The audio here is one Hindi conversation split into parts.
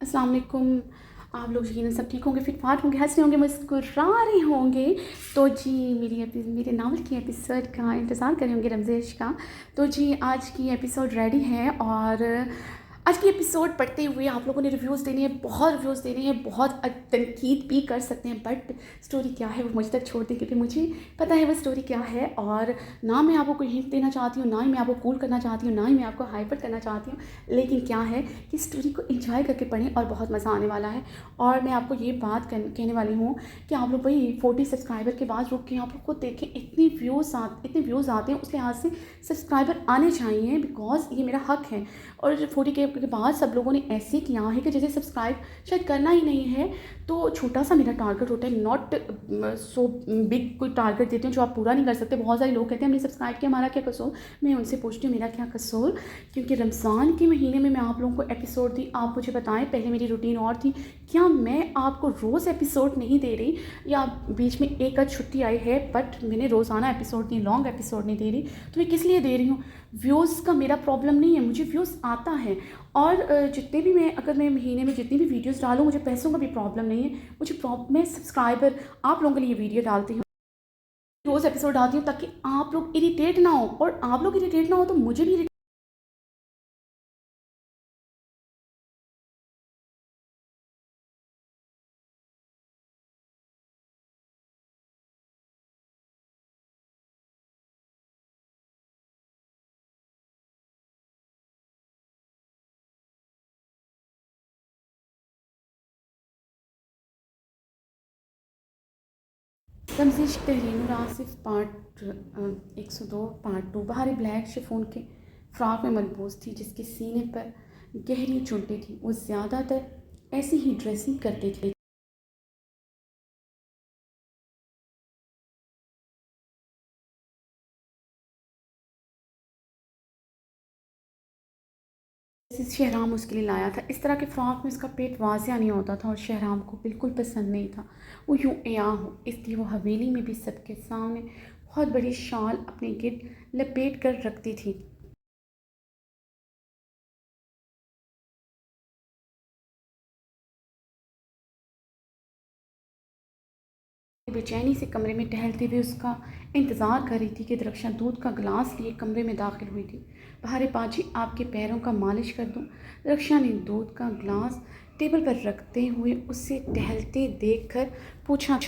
अस्सलाम वालेकुम। आप लोग यकीनन सब ठीक होंगे, फिट-फाट होंगे, हँस रहे होंगे, मुस्कुरा रहे होंगे। तो जी मेरे नावल की एपिसोड का इंतज़ार कर रहे होंगे रमज़ेश का। तो जी आज की एपिसोड रेडी है और आज की एपिसोड पढ़ते हुए आप लोगों ने रिव्यूज़ देने हैं, बहुत रिव्यूज़ देने हैं, बहुत तनकीद भी कर सकते हैं, बट स्टोरी क्या है वो मुझ तक छोड़ दें क्योंकि मुझे पता है वो स्टोरी क्या है। और ना मैं आपको कोई हिंट देना चाहती हूँ, ना ही मैं आपको कूल करना चाहती हूँ, ना ही मैं आपको हाइपर करना चाहती हूँ। लेकिन क्या है कि स्टोरी को एंजॉय करके पढ़ें और बहुत मज़ा आने वाला है। और मैं आपको ये बात कहने वाली हूँ कि आप लोग भाई 40 सब्सक्राइबर के बाद रुक के आप लोग को देखें, इतने व्यूज़ आते हैं, उस लिहाज से सब्सक्राइबर आने चाहिए बिकॉज ये मेरा हक है। और 40 के बाद सब लोगों ने ऐसे किया है कि जैसे सब्सक्राइब शायद करना ही नहीं है। तो छोटा सा मेरा टारगेट होता है, नॉट सो बिग कोई टारगेट देती हूँ जो आप पूरा नहीं कर सकते। बहुत सारे लोग कहते हैं हमने सब्सक्राइब किया, हमारा क्या कसूर। मैं उनसे पूछती हूँ मेरा क्या कसूर, क्योंकि रमज़ान के महीने में मैं आप लोगों को एपिसोड दी। आप मुझे बताएं, पहले मेरी रूटीन और थी, क्या मैं आपको रोज़ एपिसोड नहीं दे रही या बीच में एक आध छुट्टी आई है बट मैंने रोज़ाना एपिसोड नहीं, लॉन्ग एपिसोड नहीं दे रही। तो मैं किस लिए दे रही हूँ? व्यूज़ का मेरा प्रॉब्लम नहीं है, मुझे व्यूज़ आता है। और जितने भी अगर मैं महीने में जितनी भी वीडियोस डालूँ, मुझे पैसों का भी प्रॉब्लम नहीं है। मैं सब्सक्राइबर आप लोगों के लिए वीडियो डालती हूँ, रोज़ एपिसोड डालती हूँ ताकि आप लोग इरिटेट ना हो, और आप लोग इरिटेट ना हो तो मुझे भी तमजीश तहरीन और आसिफ पार्ट 102 पार्ट 2। बाहर ब्लैक शिफॉन के फ्रॉक में मलबूस थी जिसके सीने पर गहरी चुनटें थी। वो ज़्यादातर ऐसी ही ड्रेसिंग करते थे। जैसे शहराम उसके लिए लाया था, इस तरह के फ्रॉक में उसका पेट वाज़िया नहीं होता था और शहराम को बिल्कुल पसंद नहीं था वो यूँ एया हो। इसलिए वो हवेली में भी सबके सामने बहुत बड़ी शाल अपने गिर्द लपेट कर रखती थी। बेचैनी से कमरे में टहलते हुए उसका इंतज़ार कर रही थी कि दरख्शां दूध का गिलास लिए कमरे में दाखिल हुई थी। बाहर पाजी आपके पैरों का मालिश कर दूं। दरख्शां ने दूध का गिलास टेबल पर रखते हुए उससे टहलते देखकर पूछा।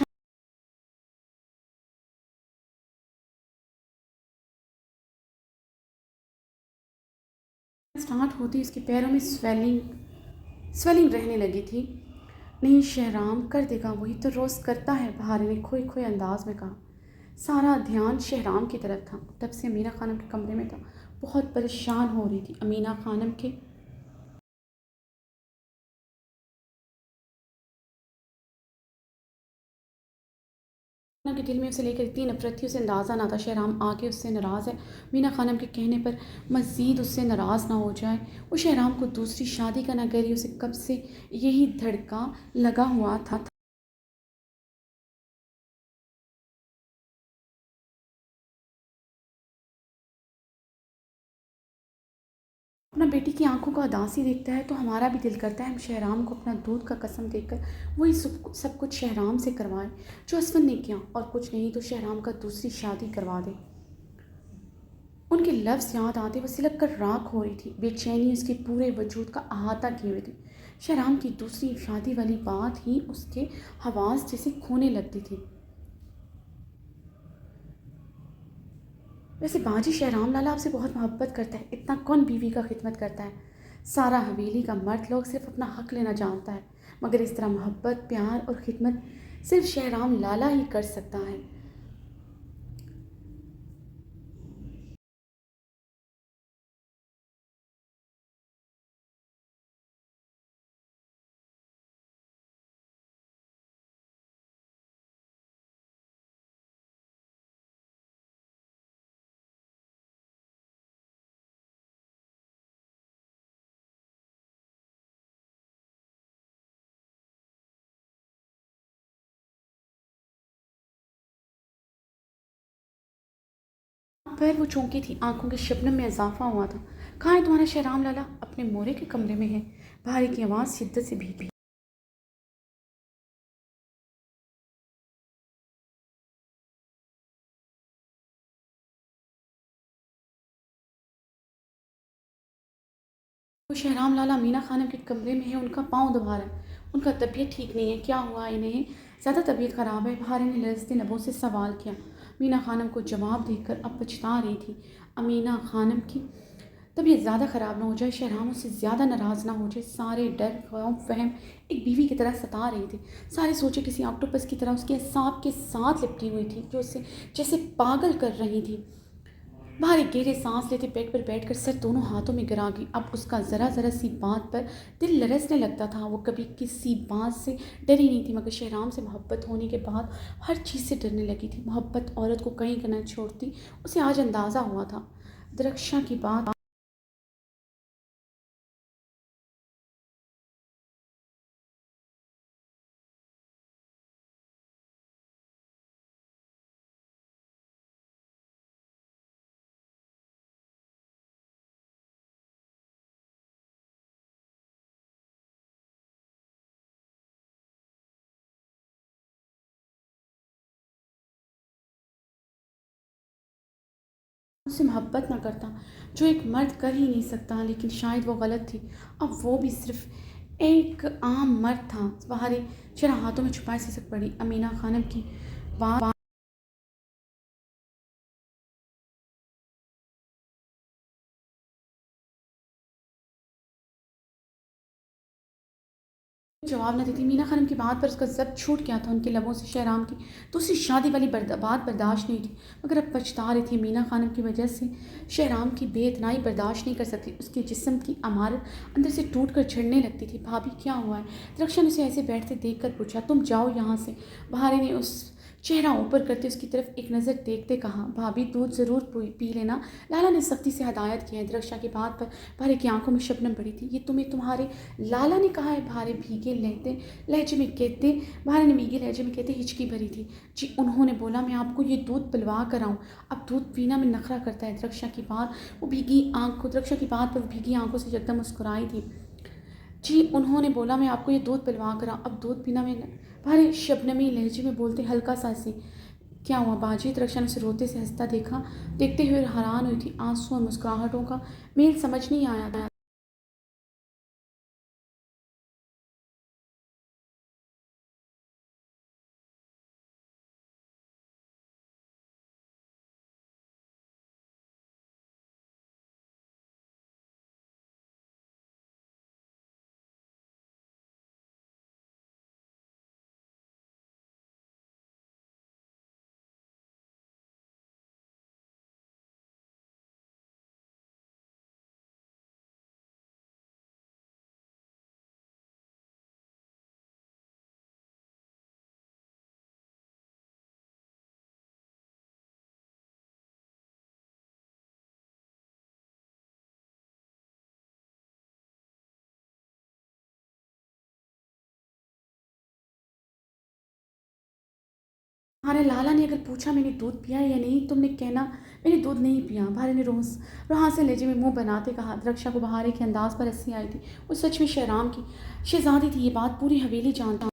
स्टार्ट होती उसके पैरों में स्वेलिंग रहने लगी थी। नहीं शहराम कर देगा, वही तो रोज़ करता है, बहार ने खोए खोए अंदाज में कहा। सारा ध्यान शहराम की तरफ था। तब से अमीना खानम के कमरे में था, बहुत परेशान हो रही थी। अमीना खानम के के दिल में उसे लेकर इतनी नफरत थी, उसे अंदाज़ा ना था शहराम आके उससे नाराज़ है। मीना खानम के कहने पर मज़ीद उससे नाराज़ ना हो जाए। वो शहराम को दूसरी शादी का ना करी, उसे कब से यही धड़का लगा हुआ था। अपना बेटी की आंखों को उदासी देखता है तो हमारा भी दिल करता है हम शहराम को अपना दूध का कसम देकर वही सब कुछ शहराम से करवाएं जो असफन ने किया, और कुछ नहीं तो शहराम का दूसरी शादी करवा दे। उनके लफ्ज़ याद आते वो सिलक कर राख हो रही थी। बेचैनी उसके पूरे वजूद का अहाता किए हुए थी। शहराम की दूसरी शादी वाली बात ही उसके हवास जैसे खोने लगती थी। वैसे बाजी शहराम लाला आपसे बहुत मोहब्बत करता है, इतना कौन बीवी का खिदमत करता है। सारा हवेली का मर्द लोग सिर्फ अपना हक लेना जानता है, मगर इस तरह मोहब्बत प्यार और खिदमत सिर्फ शहराम लाला ही कर सकता है। पर वो चौंकी थी, आंखों के शबनम में इजाफा हुआ था। कहाँ है तुम्हारा शहराम लाला? अपने मोरे के कमरे में है। भारे की आवाज़ शिद्दत से भीगी। वो शहराम लाला मीना खानम के कमरे में है, उनका पाँव दबा रहा है। उनका तबीयत ठीक नहीं है, क्या हुआ इन्हें? ज़्यादा तबीयत ख़राब है, भारे ने लरजते लबों से सवाल किया। मीना खानम को जवाब देकर अब पछता रही थी। अमीना खानम की तबीयत ज़्यादा ख़राब ना हो जाए, शहराम उससे ज़्यादा नाराज़ ना हो जाए। सारे डर खौफ वहम एक बीवी की तरह सता रही थी। सारे सोचे किसी ऑक्टोपस की तरह उसके सांप के साथ लिपटी हुई थी, जो उसे जैसे पागल कर रही थी। भारी गहरे सांस लेते पेट पर बैठकर सर दोनों हाथों में गिरा गई। अब उसका ज़रा ज़रा सी बात पर दिल लरसने लगता था। वो कभी किसी बात से डरी नहीं थी, मगर शहराम से मोहब्बत होने के बाद हर चीज़ से डरने लगी थी। मोहब्बत औरत को कहीं का न छोड़ती, उसे आज अंदाज़ा हुआ था। दरक्षा की बात उससे मोहब्बत ना करता, जो एक मर्द कर ही नहीं सकता, लेकिन शायद वो गलत थी। अब वो भी सिर्फ एक आम मर्द था। बाहरी जरा हाथों में छुपाए सिसक पड़ी। अमीना खानम की बात जवाब न देती। मीना खानम की बात पर उसका ज़ब्त छूट गया था उनके लबों से। शहराम की तो उससे शादी वाली बात बर्दाश्त नहीं थी, मगर अब पछता रही थी। मीना खानम की वजह से शहराम की बेइतनाई बर्दाश्त नहीं कर सकती। उसके जिस्म की अमारत अंदर से टूट कर झड़ने लगती थी। भाभी क्या हुआ है? रक्षा ने उसे ऐसे बैठते देख कर पूछा। तुम जाओ यहाँ से। बहारे ने उस चेहरा ऊपर करते उसकी तरफ एक नज़र देखते कहा। भाभी दूध ज़रूर पी लेना, लाला ने सख्ती से हदायत किया है। दरक्षा की बात पर भारे की आंखों में शबनम पड़ी थी। ये तुम्हें तुम्हारे लाला ने कहा है? भारे भीगे लहजे में कहते भारे ने भीगे लहजे में कहते हिचकी भरी थी। जी उन्होंने बोला मैं आपको ये दूध पिलवा कर आऊँ। अब दूध पीना में नखरा करता है। दरक्षा की बात पर वो भीगी आंखों से एकदम मुस्कुराई थी। जी उन्होंने बोला मैं आपको ये दूध पिलवा कर आऊँ, अब दूध पीना में भारे शबनमी लहजे में बोलते हल्का सा सी। क्या हुआ बाजी? रक्षा ने उसे रोते से हंसता देखा। देखते हुए हैरान हुई थी। आंसू और मुस्कुराहटों का मेल समझ नहीं आया था। हमारे लाला ने अगर पूछा मैंने दूध पिया या नहीं, तुमने कहना मैंने दूध नहीं पिया। भारे ने रोहा से लहजे में मुंह बनाते कहा। रक्षा को बहारे के अंदाज पर हंसी आई थी। वो सच में शहराम की शहजादी थी, ये बात पूरी हवेली जानता।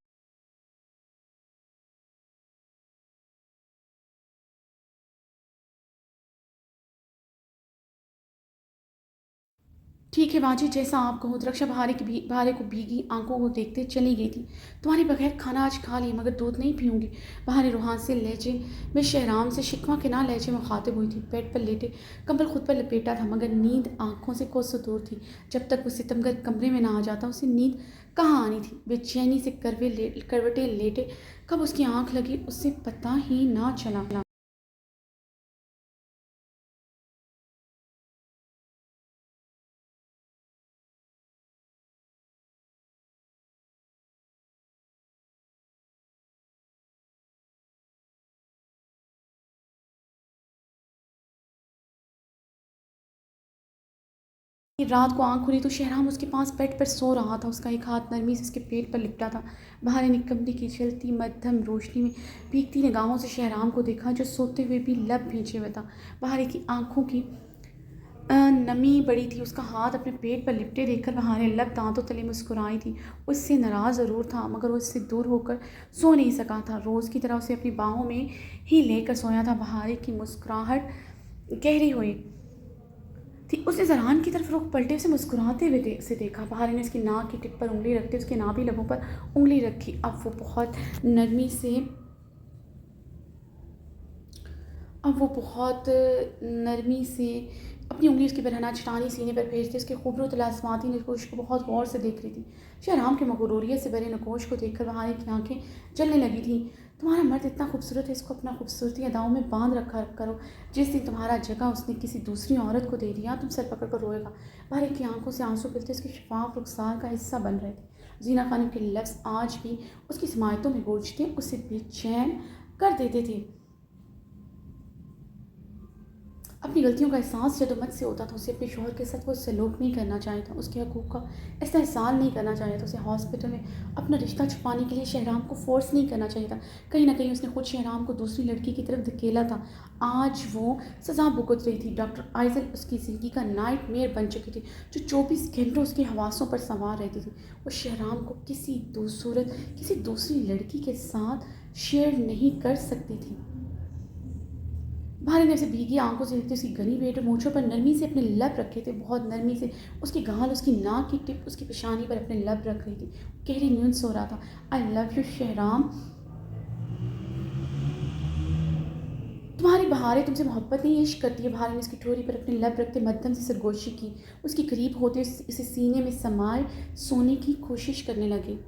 ठीक है बाजी, जैसा आप कहो। रक्षा बहारे को भीगी आंखों को देखते चली गई थी। तुम्हारे बगैर खाना आज खा लिया, मगर दूध नहीं पीऊंगी। बहारे रूहान से लहजे में शहराम से शिकवा के ना लहजे में मुखातिब हुई थी। बेड पर लेटे कंबल खुद पर लपेटा था, मगर नींद आंखों से कोसों दूर थी। जब तक वो सितमगर कमरे में ना आ जाता उसे नींद कहाँ आनी थी। बेचैनी से करवटें लेटे कब उसकी आंख लगी उसे पता ही ना चला। रात को आँख खुली तो शहराम उसके पास बेड पर सो रहा था। उसका एक हाथ नरमी से उसके पेट पर लिपटा था। बाहर ने कमरे की जलती मध्यम रोशनी में भीगती निगाहों से शहराम को देखा, जो सोते हुए भी लब भींचे हुए था। बाहर की आंखों की नमी बड़ी थी, उसका हाथ अपने पेट पर लिपटे देखकर बहार लब दांतों तले मुस्कुराई थी। उससे नाराज़ ज़रूर था, मगर वो उससे दूर होकर सो नहीं सका था। रोज़ की तरह उसे अपनी बाहों में ही लेकर सोया था। बहार की मुस्कुराहट गहरी हुई थी। उसने ज़रान की तरफ रुख पलटे, उसे मुस्कुराते हुए उसे देखा। बहार ने उसकी नाक की टिप पर उंगली रखते उसके नाभि लबों पर उंगली रखी। अब वो बहुत नरमी से अपनी उंगली उसकी बरहना चिटानी सीने पर भेजते उसके खूबसूरत लाजवाती नकोश को बहुत गौर से देख रही थी। शहराम के मगरूरियत से भरे नकोश को देखकर बहार की आंखें जलने लगी थी। तुम्हारा मर्द इतना खूबसूरत है, इसको अपना खूबसूरती अदाओं में बांध रखा करो। जिस दिन तुम्हारा जगह उसने किसी दूसरी औरत को दे दिया, तुम सर पकड़ कर रोएगा। बहार की आंखों से आंसू गिरते उसके शफाफ रुखसार का हिस्सा बन रहे थे। जीना खान के लफ्ज़ आज भी उसकी समायतों में गूंजते उसे बेचैन कर देते थे। अपनी गलतियों का एहसास जदोमत से होता था। उसे अपने शौहर के साथ वो सलूक नहीं करना चाहिए था, उसके हकूक़ का इस्तेहसाल नहीं करना चाहिए था। उसे हॉस्पिटल में अपना रिश्ता छुपाने के लिए शहराम को फ़ोर्स नहीं करना चाहिए था। कहीं ना कहीं उसने खुद शहराम को दूसरी लड़की की तरफ धकेला था। आज वो सज़ा भुगत रही थी। डॉक्टर आइजल उसकी ज़िंदगी का नाइटमेयर बन चुकी थी, जो 24 घंटों उसके हवासों पर सवार रहती थी। वो शहराम को किसी दूसरी लड़की के साथ शेयर नहीं कर सकती थी। भारी ने उसे भीगी आंखों से देखते उसकी घनी पेट और मूँछों पर नरमी से अपने लब रखे थे, बहुत नरमी से। उसकी गाल, उसकी नाक की टिप उसकी पेशानी पर अपने लब रख रही थी। गहरी नींद सो रहा था। आई लव यू शहराम, तुम्हारी बहारें तुमसे मोहब्बत नहीं इश्क करती है। बहार ने उसकी ठोरी पर अपने लब रखते मध्यम से सरगोशी की। उसके करीब होते इसे सीने में समाये सोने की कोशिश करने लगे।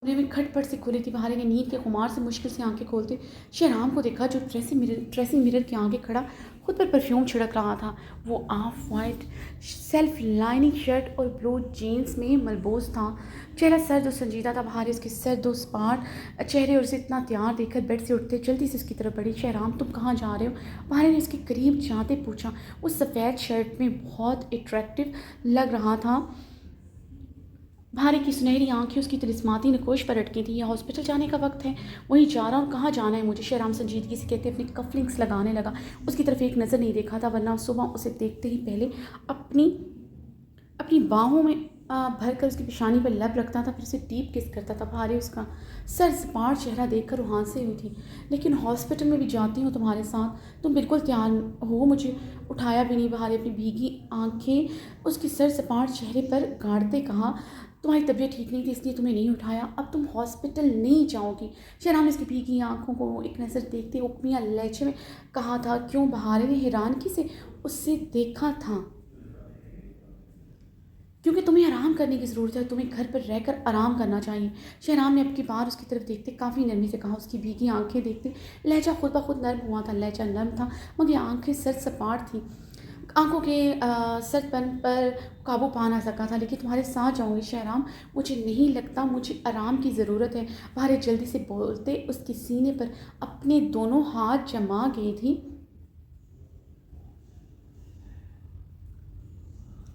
कमरे में खटपट से खुली थी। बहारी ने नींद के खुमार से मुश्किल से आंखें खोलते शहराम को देखा, जो ड्रेसिंग मिरर के आगे खड़ा खुद पर परफ्यूम छिड़क रहा था। वो of white self lining shirt और ब्लू जीन्स में मलबूस था। चेहरा सर्द और संजीदा था। बहारी उसके सर्द और स्पार्ट चेहरे और उसे इतना तैयार देखकर बेड से उठते जल्दी से उसकी तरफ बढ़ी। शहराम, तुम कहाँ जा रहे हो? बहारी ने उसके करीब जाते पूछा। उस सफ़ेद शर्ट में बहुत अट्रैक्टिव लग रहा था। भारी की सुनहरी आंखें उसकी तिलिस्माती नकोश पर अटकी थी। यह हॉस्पिटल जाने का वक्त है। वहीं जा रहा हूँ, कहाँ जाना है मुझे? शहराम संजीदगी से कहते अपनी कफलिंग्स लगाने लगा। उसकी तरफ एक नज़र नहीं देखा था, वरना सुबह उसे देखते ही पहले अपनी अपनी बाहों में भर कर उसकी पेशानी पर लब रखता था, फिर उसे डीप किस करता था। भारी उसका सर सपाट चेहरा देखकर वो हाँसे हुई थी। लेकिन हॉस्पिटल में भी जाती हूँ तुम्हारे साथ, तुम बिल्कुल तैयार हो। मुझे उठाया भी नहीं। भारी अपनी भीगी आंखें उसके सर सपाट चेहरे पर गाड़ते कहा, तुम्हारी तबीयत ठीक नहीं थी इसलिए तुम्हें नहीं उठाया, अब तुम हॉस्पिटल नहीं जाओगी। शहराम ने उसकी भीगी आंखों को एक नज़र देखते उपमिया लहजे में कहा था। क्यों? बहारे ने हैरानगी से उससे देखा था। क्योंकि तुम्हें आराम करने की ज़रूरत है, तुम्हें घर पर रहकर आराम करना चाहिए। शहराम ने अब की बार उसकी तरफ देखते काफ़ी नरमी से कहा। उसकी भीगी आंखें देखते लहजा खुद ब खुद नर्म हुआ था। लहजा नर्म था, मगर आंखें सर सपाट थी। आंखों के सचपन पर काबू पा ना सका था। लेकिन तुम्हारे साथ जाऊंगी शहराम, मुझे नहीं लगता, मुझे आराम की ज़रूरत है। भारे जल्दी से बोलते उसके सीने पर अपने दोनों हाथ जमा गई थी।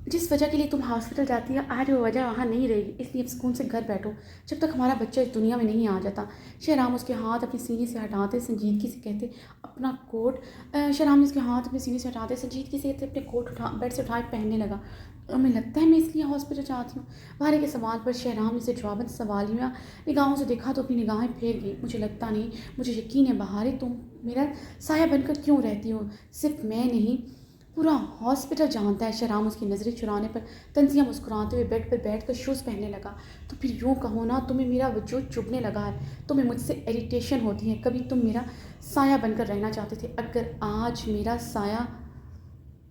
जिस वजह के लिए तुम हॉस्पिटल जाती हो आज वो वजह वहाँ नहीं रहेगी, इसलिए अब सुकून से घर बैठो जब तक हमारा बच्चा इस दुनिया में नहीं आ जाता। शहराम उसके हाथ अपने सीने से हटाते संजीदगी से कहते अपना कोट शहराम ने उसके हाथ अपने सीने से हटाते संजीदगी से कहते अपने कोट उठा बेड से उठाए पहनने लगा। हमें लगता है मैं इसलिए हॉस्पिटल जाती हूँ। भारे के सवाल पर शहराम ने इसे जवाबन सवालिया निगाहों से देखा तो अपनी निगाहें फेर गई। मुझे लगता नहीं, मुझे यकीन है बहारे तुम मेरा साया बनकर क्यों रहती हो। सिर्फ मैं नहीं, पूरा हॉस्पिटल जानता है। शहराम उसकी नज़रें चुराने पर तंजिया मुस्कुराते हुए बेड पर बैठकर शूज़ पहनने लगा। तो फिर यूँ कहो ना, तुम्हें मेरा वजूद चुभने लगा है, तुम्हें मुझसे इरिटेशन होती है। कभी तुम मेरा साया बनकर रहना चाहते थे, अगर आज मेरा साया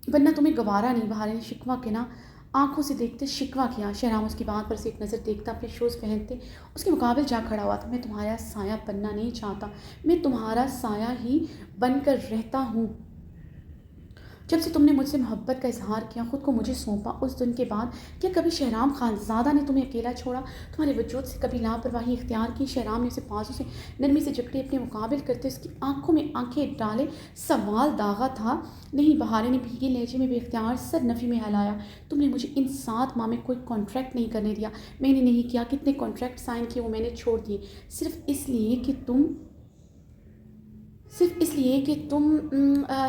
बनना तुम्हें गवारा नहीं। बहारे ने शिकवा के ना आंखों से देखते शिकवा किया। शहराम उसकी बात पर से एक नज़र देखता अपने शूज़ पहनते उसके मुकाबले जा खड़ा हुआ था। मैं तुम्हारा साया बनना नहीं चाहता, मैं तुम्हारा साया ही बनकर रहता हूँ। जब से तुमने मुझसे मोहब्बत का इजहार किया, खुद को मुझे सौंपा, उस दिन के बाद क्या कभी शहराम खानज़ादा ने तुम्हें अकेला छोड़ा, तुम्हारे वजूद से कभी लापरवाही इख्तियार की। शहराम ने उसे बाजू से नरमी से जकड़े अपने मुकाबिल करते उसकी आंखों में आंखें डाले सवाल दागा था। नहीं, बहारे ने भीगे लहजे में बेख्तियार सर नफ़ी में हिलाया। तुमने मुझे इन 7 माह में कोई कॉन्ट्रैक्ट नहीं करने दिया। मैंने नहीं किया, कितने कॉन्ट्रैक्ट साइन किए वो मैंने छोड़ दिए, सिर्फ इसलिए कि तुम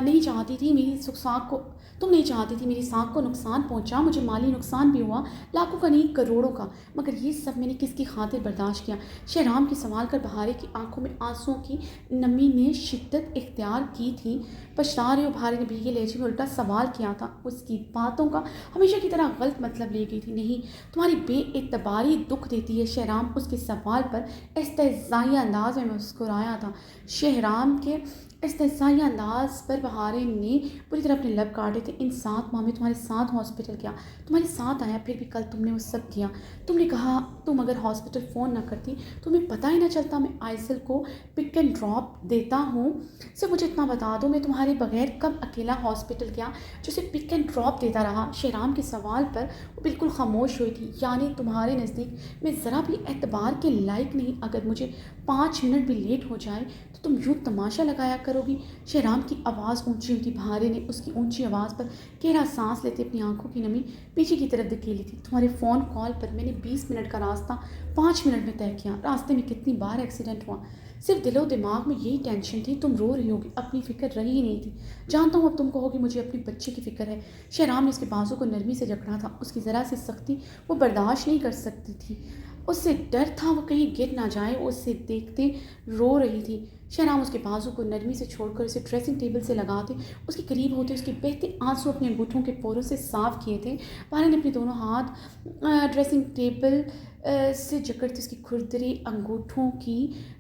नहीं चाहती थी मेरी साख को, तुम नहीं चाहती थी मेरी साख को नुकसान पहुंचा। मुझे माली नुकसान भी हुआ, लाखों का नहीं करोड़ों का, मगर ये सब मैंने किसकी खातिर बर्दाश्त किया। शहराम के सवाल कर बहारे की आंखों में आंसुओं की नमी ने शिद्दत इख्तियार की थी। पछता रहे हो, बहारे ने भीगे लहजे में उल्टा सवाल किया था। उसकी बातों का हमेशा की तरह गलत मतलब ले गई थी। नहीं, तुम्हारी बेएतबारी दुख देती है। शहराम उसके सवाल पर इस्तेज़ाई अंदाज में मुस्कुराया था। शहराम के इस्तेज़ाई अंदाज पर बहारे ने पूरी तरह अपने लब काटे थे। इन 7 माह में तुम्हारे साथ हॉस्पिटल गया, तुम्हारे साथ आया, फिर भी कल तुमने वो सब किया। तुमने कहा तुम अगर हॉस्पिटल फ़ोन ना करती तुम्हें पता ही ना चलता मैं आइसल को पिक एंड ड्रॉप देता हूँ। सिर्फ मुझे इतना बता दो, मैं तुम्हारे बगैर कब अकेला हॉस्पिटल गया जो उसे पिक एंड ड्रॉप देता रहा। शहराम के सवाल पर वो बिल्कुल खामोश हुई थी। यानी तुम्हारे नज़दीक मैं ज़रा भी एतबार के लायक नहीं, अगर मुझे 5 मिनट भी लेट हो जाए तो तुम यूँ तमाशा लगाया करोगी। शहराम की आवाज़ ऊंची हुई थी। बहारे ने उसकी ऊंची आवाज़ पर गहरा सांस लेते अपनी आंखों की नमी पीछे की तरफ धकेली थी। तुम्हारे फ़ोन कॉल पर मैंने 20 मिनट का रास्ता 5 मिनट में तय किया। रास्ते में कितनी बार एक्सीडेंट हुआ, सिर्फ दिलो दिमाग में यही टेंशन थी। तुम रो रही होगी, अपनी फ़िक्र रही ही नहीं थी। जानता हूँ अब तुम कहोगी मुझे अपने बच्चे की फ़िक्र है। शहराम ने उसके बाजू को नरमी से जकड़ा था। उसकी ज़रा सी सख्ती वो बर्दाश्त नहीं कर सकती थी। उससे डर था वो कहीं गिर ना जाए। उससे देखते रो रही थी। शहराम उसके बाजू को नरमी से छोड़कर उसे ड्रेसिंग टेबल से लगाते उसके करीब होते उसके बहते आंसू अपने अंगूठों के पोरों से साफ किए थे। बहारे ने अपने दोनों हाथ ड्रेसिंग टेबल से जकड़ते उसकी खुरदरी अंगूठों की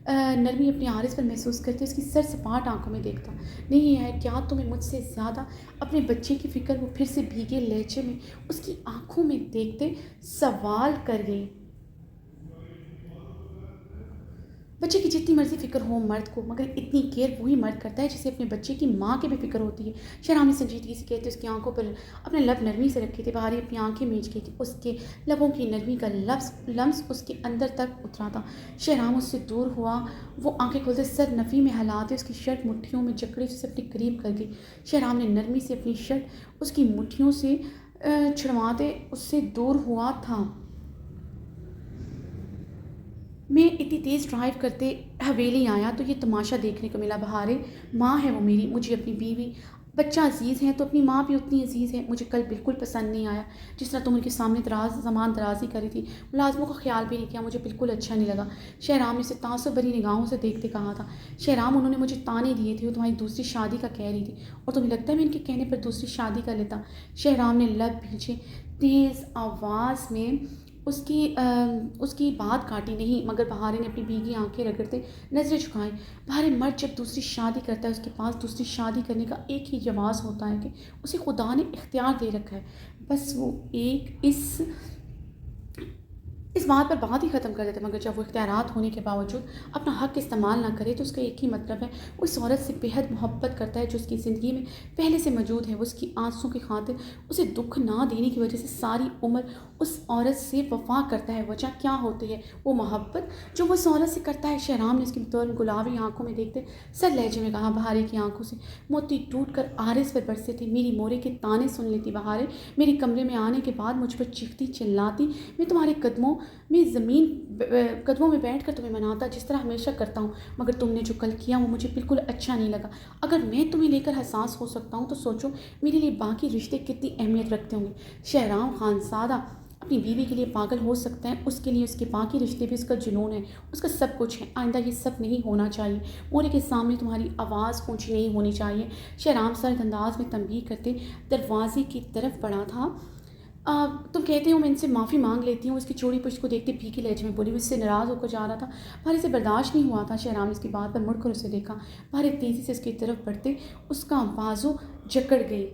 नरमी अपने आरिस पर महसूस करते उसकी सर सपाट आंखों में देखता। नहीं है क्या तुम्हें मुझसे ज़्यादा अपने बच्चे की फ़िक्र, वो फिर से भीगे लहजे में उसकी आंखों में देखते सवाल कर गई। बच्चे की जितनी मर्जी फ़िक्र हो मर्द को, मगर इतनी केयर वही मर्द करता है जिसे अपने बच्चे की माँ की भी फ़िक्र होती है। शहराम ने संजीदगी से कहते उसकी आंखों पर अपने लब नरमी से रखे थे। बहारी अपनी आंखें मींच गई थी। उसके लबों की नरमी का लम्स उसके अंदर तक उतरा था। शहराम उससे दूर हुआ। वो आंखें खोलते सर नफ़ी में हिलाते उसकी शर्ट मुट्ठियों में जकड़े उसे अपने करीब कर गई। शहराम ने नरमी से अपनी शर्ट उसकी मुट्ठियों से छुड़वाते उससे दूर हुआ था। मैं इतनी तेज़ ड्राइव करते हवेली आया तो ये तमाशा देखने को मिला। बहारे माँ है वो मेरी, मुझे अपनी बीवी बच्चा अजीज़ है तो अपनी माँ भी उतनी अजीज़ है। मुझे कल बिल्कुल पसंद नहीं आया जिस तरह तुम उनके सामने सामान दराजी करी थी। मुलाजमों का ख्याल भी नहीं किया, मुझे बिल्कुल अच्छा नहीं लगा। शहराम ने उसे तासुब भरी निगाहों से देखते कहा था। शहराम, उन्होंने मुझे ताने दिए थे, वो तुम्हारी दूसरी शादी का कह रही थी और तुम्हें लगता है मैं इनके कहने पर दूसरी शादी कर लेता। शहराम ने लब पीछे तेज़ आवाज़ में उसकी बात काटी। नहीं, मगर बहारे ने अपनी भीगी आंखें रगड़ते नज़रें झुकाई। बहारे मर्द जब दूसरी शादी करता है उसके पास दूसरी शादी करने का एक ही जवाब होता है कि उसे खुदा ने इख्तियार दे रखा है, बस वो एक इस इस बात पर बात ही ख़त्म कर देते, मगर जब वो इख्तियारात होने के बावजूद अपना हक़ इस्तेमाल ना करे तो उसका एक ही मतलब है, वो इस औरत से बेहद मोहब्बत करता है जो उसकी ज़िंदगी में पहले से मौजूद है। वो उसकी आँसू की खातिर उसे दुःख ना देने की वजह से सारी उम्र उस औरत से वफ़ा करता है। वजह क्या होती है? वो मोहब्बत जो वो उस औरत से करता है। शहराम ने उसकी तौर गुलाबी आँखों में देखते सर लहजे में कहा, बहारे की आँखों से मोती टूट कर आरिस पर बरसे थे। मेरी मोरे के ताने सुन लेती बहारे, मेरे कमरे में आने के बाद मुझ पर चीखती चिल्लाती। मैं तुम्हारे कदमों में बैठ कर तुम्हें मनाता जिस तरह हमेशा करता हूँ, मगर तुमने जो कल किया वो मुझे बिल्कुल अच्छा नहीं लगा। अगर मैं तुम्हें लेकर हसास हो सकता हूँ तो सोचो मेरे लिए बाकी रिश्ते कितनी अहमियत रखते होंगे। शहराम खानज़ादा अपनी बीवी के लिए पागल हो सकता है, उसके लिए उसके बाकी रिश्ते भी उसका जुनून है, उसका सब कुछ है। आइंदा ये सब नहीं होना चाहिए। मोरे के सामने तुम्हारी आवाज़ ऊँची नहीं होनी चाहिए। शहराम सर्द अंदाज में तंबीह करते दरवाजे की तरफ बढ़ा था। तुम कहते हो मैं इनसे माफ़ी मांग लेती हूँ। उसकी चोरी पुष्ट को देखते फीके लहजे में बोली। उससे नाराज़ होकर जा रहा था। भारे से बर्दाश्त नहीं हुआ था। शहराम ने इसकी बात पर मुड़कर उसे देखा। भारे तेज़ी से उसकी तरफ बढ़ते उसका बाजू जकड़ गई।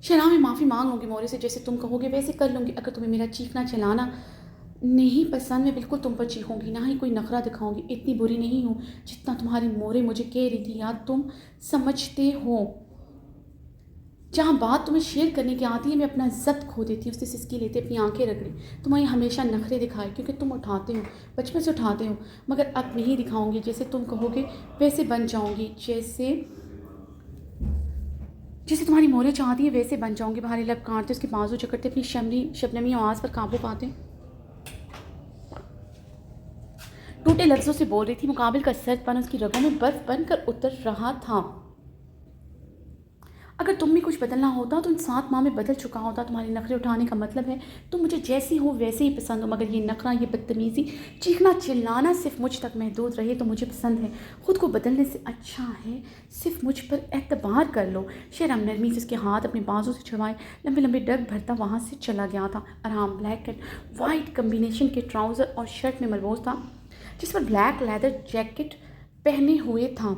शहराम, मैं माफ़ी मांग लूँगी मोरे से, जैसे तुम कहोगे वैसे कर लूँगी। अगर तुम्हें मेरा चीखना चिल्लाना नहीं पसंद, मैं बिल्कुल तुम पर चीखूँगी, ना ही कोई नखरा दिखाऊँगी। इतनी बुरी नहीं हूँ जितना तुम्हारी मोरे मुझे कह रही थी, या तुम समझते हो। जहाँ बात तुम्हें शेयर करने की आती है मैं अपना ज़ब्त खो देती हूँ। उससे सिसकी लेते अपनी आंखें रगड़ी। तुम्हें हमेशा नखरे दिखाए क्योंकि तुम उठाते हो, बचपन से उठाते हो, मगर अब नहीं दिखाऊंगी। जैसे तुम कहोगे वैसे बन जाऊंगी, जैसे जैसे तुम्हारी मोरे चाहती है वैसे बन जाऊंगी। भारी लब काटते उसके बाजू जकड़ते अपनी शबनमी आवाज़ पर काबू पाते टूटे लफ्ज़ों से बोल रही थी। मुकाबिल का सर्दपन उसकी रगों में बर्फ़ बनकर उतर रहा था। अगर तुम भी कुछ बदलना होता तो इन 7 माह में बदल चुका होता। तुम्हारे नखरे उठाने का मतलब है तुम मुझे जैसी हो वैसे ही पसंद हो, मगर ये नखरा, ये बदतमीज़ी, चीखना चिल्लाना सिर्फ मुझ तक महदूद रहे तो मुझे पसंद है। खुद को बदलने से अच्छा है सिर्फ मुझ पर एतबार कर लो। शहराम नरमी से उसके हाथ अपने बाजू से छुड़वाए लंबे लंबे डग भरता वहाँ से चला गया था। आराम ब्लैक एंड वाइट कम्बिनेशन के ट्राउज़र और शर्ट में मलबूस था, जिस पर ब्लैक लेदर जैकेट पहने हुए था।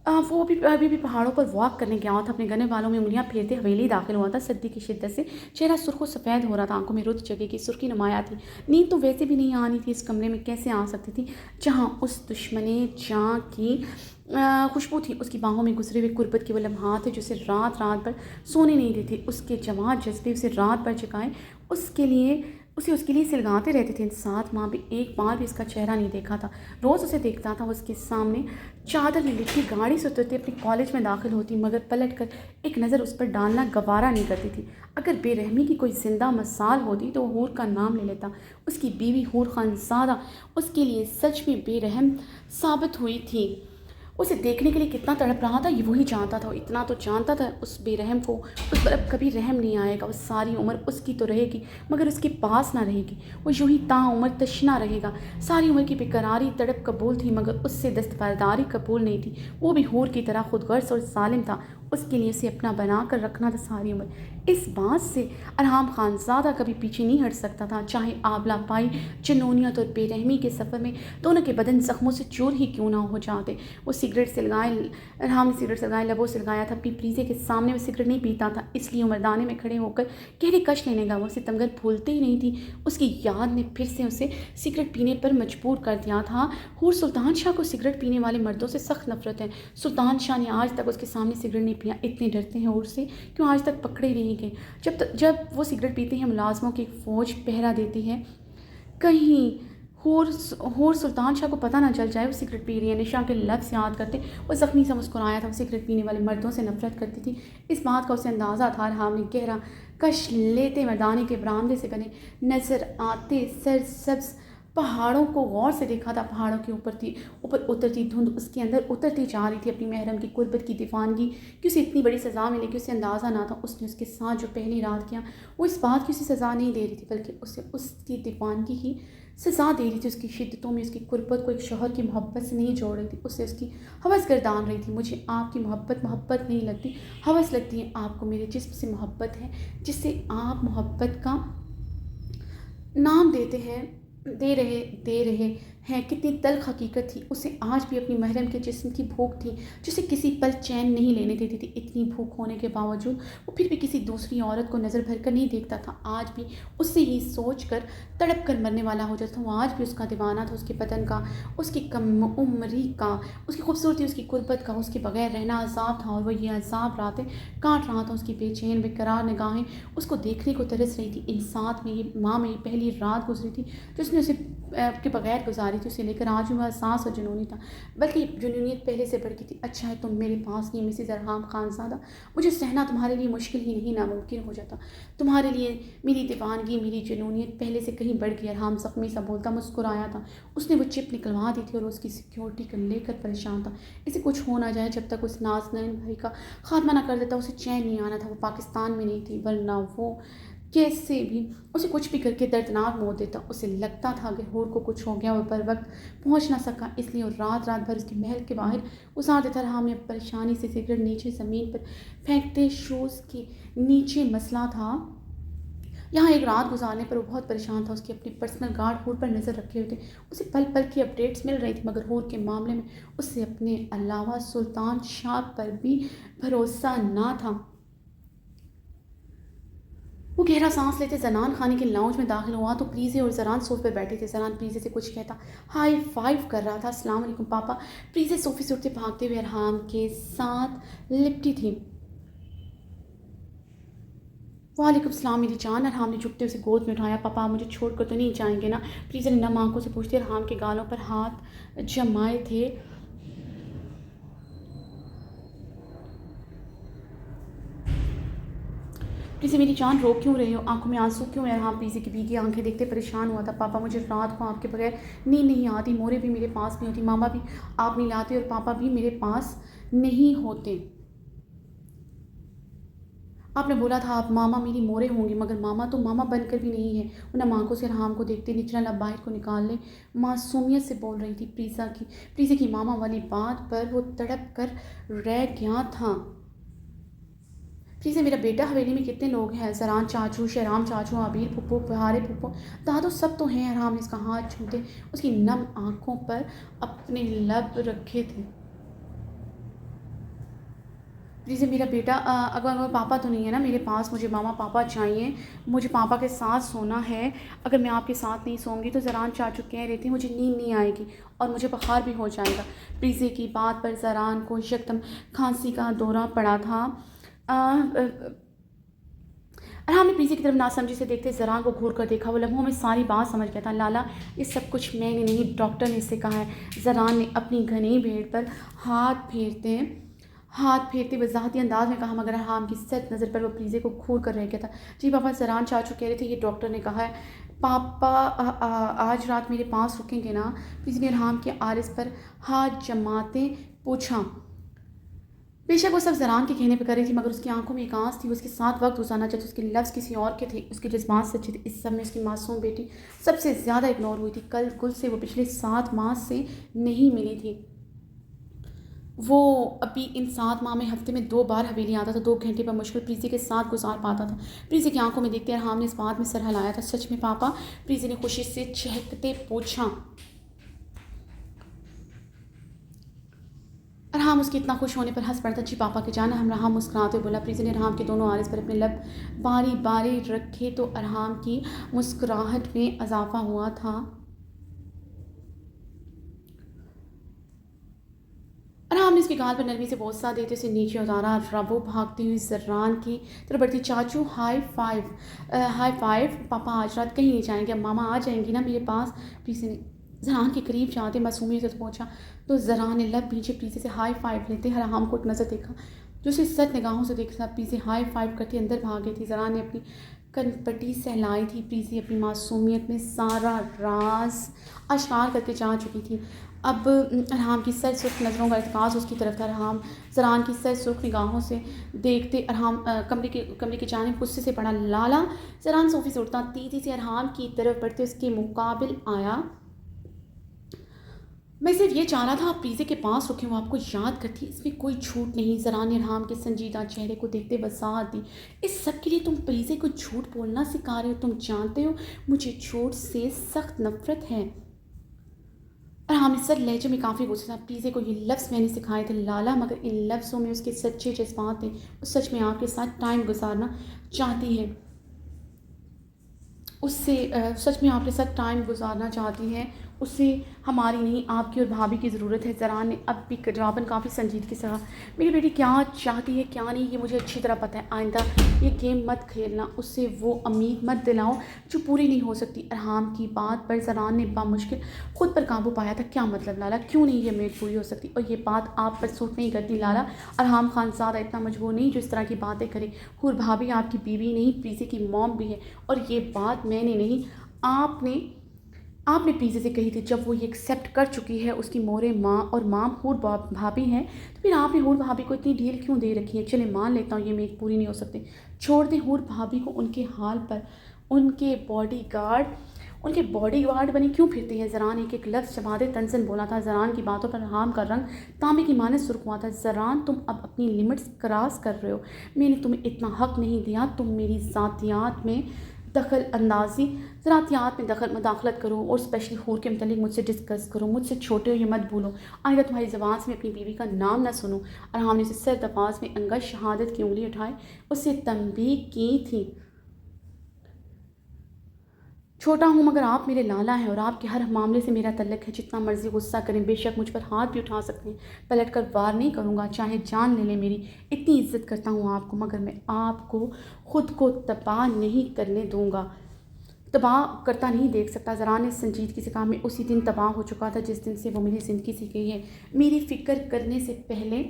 वो अभी भी पहाड़ों पर वॉक करने गया था। अपने गने वालों में उंगलियां फेरते हवेली दाखिल हुआ था। सर्दी की शिद्दत से चेहरा सुर्ख व सफ़ेद हो रहा था। आंखों में रुद्ध जगह की सुर्खी नुमाया थी। नींद तो वैसे भी नहीं आनी थी। इस कमरे में कैसे आ सकती थी जहाँ उस दुश्मने जाँ की खुशबू थी। उसकी बाहों में गुजरे हुए कुर्बत के वो लम्हात थे जो उसे रात रात भर सोने नहीं देते। उसके जवान जज्बे उसे रात भर जगाए, उसके लिए सिलगाते रहते थे। इन 7 माह भी एक बार भी इसका चेहरा नहीं देखा था। रोज़ उसे देखता था, उसके सामने चादर में लिपटी गाड़ी से उतरती अपने कॉलेज में दाखिल होती, मगर पलट कर एक नज़र उस पर डालना गवारा नहीं करती थी। अगर बेरहमी की कोई जिंदा मिसाल होती तो वो हूर का नाम ले लेता। उसकी बीवी हूर खानज़ादा उसके लिए सच में बेरहम साबित हुई थी। उसे देखने के लिए कितना तड़प रहा था ये वही जानता था। इतना तो जानता था उस बेरहम को उस पर अब कभी रहम नहीं आएगा। वो सारी उम्र उसकी तो रहेगी मगर उसके पास ना रहेगी। वो यूं ही ताउम्र तशना रहेगा। सारी उम्र की बेकरारी तड़प कबूल थी मगर उससे दस्तबरदारी कबूल नहीं थी। वो भी हूर की तरह खुदगर्ज और जालिम था। उसके लिए उसे अपना बना कर रखना था सारी उम्र। इस बात से अरहाम खानज़ादा कभी पीछे नहीं हट सकता था, चाहे आबला पाई जुनूनियत और बेरहमी के सफ़र में दोनों के बदन जख्मों से चूर ही क्यों ना हो जाते। वो सिगरेट सिलगाए अरहाम ने सिगरेट सिलगाए लबों से लगाया था। अपनी प्रीजे के सामने वो सिगरेट नहीं पीता था, इसलिए वो मर्दाने में खड़े होकर गहरी कश लेने लगा। वो सितमगर भूलते ही नहीं थी। उसकी याद ने फिर से उसे सिगरेट पीने पर मजबूर कर दिया था। हूर सुल्तान शाह को सिगरेट पीने वाले मर्दों से सख्त नफरत है। सुल्तान शाह ने आज तक उसके सामने सिगरेट नहीं पिया। इतने डरते हैं हूर से क्यों आज तक पकड़े नहीं गए। जब वो सिगरेट पीते हैं मुलाजमों की फ़ौज पहरा देती है, कहीं हूर सुल्तान शाह को पता ना चल जाए वो सिगरेट पी रही है। निशा के लफ्ज़ याद करते वो ज़ख्मी सा मुस्कुराया था। वो सिगरेट पीने वाले मर्दों से नफरत करती थी, इस बात का उसे अंदाज़ा था। अरहाम ने गहरा कश लेते मैदानी के बरामदे से बने नज़र आते सरसब्ज़ पहाड़ों को गौर से देखा था। पहाड़ों के ऊपर उतरती धुंध उसके अंदर उतरती जा रही थी। अपनी महरम की कुर्बत की दीवानगी कि उसे इतनी बड़ी सज़ा मिले कि उसे अंदाज़ा ना था। उसने उसके साथ जो पहली रात किया वो इस बात की उसे सज़ा नहीं दे रही थी, बल्कि उसे उसकी दीवानगी ही सज़ा दे रही थी। उसकी शिद्दतों में उसकी कुर्बत को एक शौहर की मोहब्बत से नहीं जोड़ रही थी, उससे उसकी हवस गर्दान रही थी। मुझे आपकी मोहब्बत नहीं लगती, हवस लगती है। आपको मेरे जिस्म से मोहब्बत है जिससे आप मोहब्बत का नाम देते हैं। दे रहे हैं। कितनी तल्ख हकीकत थी, उसे आज भी अपनी महरम के जिस्म की भूख थी, जिसे किसी पल चैन नहीं लेने देती थी। इतनी भूख होने के बावजूद वो फिर भी किसी दूसरी औरत को नज़र भर कर नहीं देखता था। आज भी उससे ही सोच कर तड़प कर मरने वाला हो जाता था। वो आज भी उसका दीवाना था, उसके बदन का, उसकी कम उम्री का, उसकी खूबसूरती, उसकी गुर्बत का। उसके बगैर रहना अजाब था और वह ये अजाब रातें काट रहा था। उसकी बेचैन बेकरार निगाहें उसको देखने को तरस रही थी। इन साथ में ये माँ में पहली रात गुजरी थी जो उसने उसे के बगैर गुजारी थी। उसे लेकर आज भी वह एहसास और जुनूनी था, बल्कि जुनूनियत पहले से बढ़ गई थी। अच्छा है तुम मेरे पास नहीं मिसेस अरहाम खानज़ादा, मुझे सहना तुम्हारे लिए मुश्किल ही नहीं नामुमकिन हो जाता। तुम्हारे लिए मेरी दीवानगी, मेरी जुनूनियत पहले से कहीं बढ़ गई। अरहाम ज़ख्मी सा बोलता मुस्कुराया था। उसने वो चिप निकलवा दी थी और उसकी सिक्योरिटी को लेकर परेशान था। इसे कुछ हो ना जाए, जब तक उस नाज़नीन भाई का खात्मा ना कर देता उसे चैन नहीं आना था। वो पाकिस्तान में नहीं थी, वरना वो कैसे भी उसे कुछ भी करके दर्दनाक मौत देता। उसे लगता था कि हूर को कुछ हो गया, वो पर वक्त पहुंच ना सका, इसलिए और रात रात भर उसके महल के बाहर गुजार देता रहा। हमें परेशानी से सिगरेट नीचे ज़मीन पर फेंकते शूज़ के नीचे मसला था। यहाँ एक रात गुजारने पर वो बहुत परेशान था। उसके अपने पर्सनल गार्ड हूर पर नज़र रखे हुए थे। उसे पल पल की अपडेट्स मिल रही थी, मगर हूर के मामले में उससे अपने अलावा सुल्तान शाह पर भी भरोसा ना था। वो गहरा सांस लेते जनान खाने के लाउंज में दाखिल हुआ तो प्रीज़े और जरान सोफे पर बैठे थे। जरान प्रीज़े से कुछ कहता हाई फाइव कर रहा था। अस्सलाम वालेकुम पापा। प्रीज़े सोफे से उठते भागते हुए अरहाम के साथ लिपटी थी। वालेकुम सलाम मेरी जान। अरहाम ने झुकते उसे गोद में उठाया। पापा आप मुझे छोड़ कर तो नहीं जाएंगे ना? प्रीज़े ने नम आंखों से पूछते अरहाम के गालों पर हाथ जमाए थे। प्रीज़े मेरी जान रो क्यों रहे हो? आंखों में आंसू क्यों है? हाँ, प्रीज़े की भीगी आंखें देखते परेशान हुआ था। पापा मुझे रात को आपके बगैर नींद नहीं आती। मोरे भी मेरे पास नहीं होती, मामा भी आप नहीं लाते और पापा भी मेरे पास नहीं होते। आपने बोला था आप मामा मेरी मोरे होंगे, मगर मामा तो मामा बनकर भी नहीं है। वो नम आंखों से अरहाम को देखते निचला लब बाहर को निकालने मासूमियत से बोल रही थी। प्रीज़ा की मामा वाली बात पर वो तड़प कर रह गया था। प्लीज़ मेरा बेटा, हवेली में कितने लोग हैं? जरान चाचू, शहराम चाचू, आबिर फुप्पो, बहारे फुप्पो, दादो सब तो हैं। अरहाम ने इसका हाथ छूते उसकी नम आंखों पर अपने लब रखे थे। प्लीज़ मेरा बेटा, अगर पापा तो नहीं है ना मेरे पास, मुझे मामा पापा चाहिए, मुझे पापा के साथ सोना है। अगर मैं आपके साथ नहीं सोऊंगी तो जरान चाचू कह रहे थे मुझे नींद नहीं आएगी और मुझे बुखार भी हो जाएगा। प्रीज़े की बात पर जरान को यकदम खांसी का दौरा पड़ा था। अरहाम ने प्रीति की तरफ नासमझी से देखते जरान को घूर कर देखा। वो लम्हों में सारी बात समझ गया था। लाला ये सब कुछ मैंने नहीं, डॉक्टर ने इससे कहा है। जरान ने अपनी घनी भेड़ पर हाथ फेरते वजाहती अंदाज में कहा, मगर अरहाम की सच नज़र पर वो प्रीज़े को घूर कर रह गया था। जी पापा, जरान चाचू कह रहे थे ये डॉक्टर ने कहा है। पापा आज रात मेरे पास रुकेंगे ना? प्रीति ने अरहाम के आरिस पर हाथ जमाते पूछा। बेशक वो सब जरान के कहने पर कर रही थी, मगर उसकी आंखों में एक आंस थी। उसके साथ वक्त गुजारना चाहती, उसके लफ्ज़ किसी और के थे, उसके जज्बात सच्चे थे। इस सब में उसकी मासूम बेटी सबसे ज़्यादा इग्नोर हुई थी। कल गुल से वो पिछले 7 माह से नहीं मिली थी। वो अभी इन 7 माह में हफ्ते में 2 बार हवेली आता था। 2 घंटे पर मुश्किल प्रीति के साथ गुजार पाता था। प्रीति की आंखों में देखते अरहाम ने इस बात में सर हिलाया था। सच में पापा? प्रीति ने खुशी से चहकते पूछा। अरहाम उसके इतना खुश होने पर हंस पड़ता। जी पापा के जाना हम। अरहाम मुस्कुराते बोला। प्रीति ने अरहाम के दोनों आरिस पर अपने लब बारी बारी रखे तो अरहाम की मुस्कुराहट में इजाफा हुआ था। अरहाम ने इसके गाल पर नरमी से बोसा देते उसे नीचे उतारा। रबो भागती हुई जरान की तरफ बढ़ती। चाचू हाई फाइव। पापा आज रात कहीं नहीं जाएंगे, अब मामा आ जाएंगी ना मेरे पास? प्रीति ने जरान के करीब जाते मासूमियत से पहुंचा तो जरान ने लब पीछे प्रीति से हाई फाइव लेते अरहाम को एक नज़र देखा जो उसे सत निगाहों से देख रहा। प्रीति हाई फाइव करती अंदर भाग गई थी। जरान ने अपनी कनपटी सहलाई थी। प्रीति अपनी मासूमियत में सारा राज आश्कार करके जा चुकी थी। अब अरहाम की सर सुर्ख नज़रों का इर्तिकाज़ उसकी तरफ था। अरहाम जरान की सर सुर्ख निगाहों से देखते अरहाम कमरे की जानिब गुस्से से पड़ा। लाला! जरान सोफे से उठता तेज़ी से अरहाम की तरफ बढ़ते उसके मुकाबिल आया। मैं सिर्फ ये चाह रहा था आप प्रीज़े के पास रुके, वो आपको याद करती है, इसमें कोई झूठ नहीं। ज़रा ने राम के संजीदा चेहरे को देखते वसाहत दी। इस सब के लिए तुम प्रीज़े को झूठ बोलना सिखा रहे हो। तुम जानते हो मुझे झूठ से सख्त नफरत है। और हाँ, सर लहजे में काफ़ी गुस्सा था। प्रीज़े को ये लफ्ज़ मैंने सिखाए थे लाला, मगर इन लफ्ज़ों में उसके सच्चे जज्बात थे। वो सच में आपके साथ टाइम गुजारना चाहती है। उससे सच में आपके साथ टाइम गुजारना चाहती हैं। उसे हमारी नहीं, आपकी और भाभी की ज़रूरत है। ज़रा ने अब भी जवाबन काफ़ी संजीदगी से कहा, मेरी बेटी क्या चाहती है क्या नहीं ये मुझे अच्छी तरह पता है। आइंदा ये गेम मत खेलना, उससे वो उम्मीद मत दिलाओ जो पूरी नहीं हो सकती। अरहाम की बात पर ज़रा ने बामुश्किल खुद पर काबू पाया था। क्या मतलब लाला, क्यों नहीं ये उम्मीद पूरी हो सकती? और ये बात आप पर सूट नहीं करती लाला। अरहाम खानज़ादा इतना मजबूर नहीं जो इस तरह की बातें करे। हुर भाभी आपकी बीवी नहीं, प्रीति की मॉम भी है। और ये बात मैंने नहीं, आपने आपने प्रीति से कही थी। जब वो ये एक्सेप्ट कर चुकी है उसकी मोरे माँ और माम हुर भाभी हैं, तो फिर आपने हुर भाभी को इतनी ढील क्यों दे रखी है? चले मान लेता हूँ ये मेरी पूरी नहीं हो सकती, छोड़ दें हुर भाभी को उनके हाल पर। उनके बॉडीगार्ड उनके बॉडीगार्ड बने क्यों फिरती है? ज़रान एक एक लफ्ज़ जमाते तनसन बोला था। ज़रान की बातों पर हाम का रंग तांबे की माने सुर्ख हुआ था। ज़रान तुम अब अपनी लिमिट्स क्रॉस कर रहे हो। मैंने तुम्हें इतना हक नहीं दिया तुम मेरी ज़ातियात में दखल अंदाजी ज़रातियात में मदाखलत करो और स्पेशली हूर के मतलब मुझसे डिस्कस करो। मुझसे छोटे हो ये मत भूलो। आइंदा तुम्हारी ज़बान से मैं अपनी बीवी का नाम ना सुनूं। और हमने उसे सर दफाज में अंगज शहादत की उंगली उठाए उससे तंबीह की थी। छोटा हूँ मगर आप मेरे लाला हैं और आपके हर मामले से मेरा तल्लक है। जितना मर्जी गुस्सा करें, बेशक मुझ पर हाथ भी उठा सकते हैं, पलट कर वार नहीं करूँगा, चाहे जान ले लें मेरी। इतनी इज्जत करता हूँ आपको, मगर मैं आपको खुद को तबाह नहीं करने दूँगा, तबाह करता नहीं देख सकता। ज़रा ने संजीदगी से कहा, मैं उसी दिन तबाह हो चुका था जिस दिन से वो मेरी ज़िंदगी से गई है। मेरी फ़िक्र करने से पहले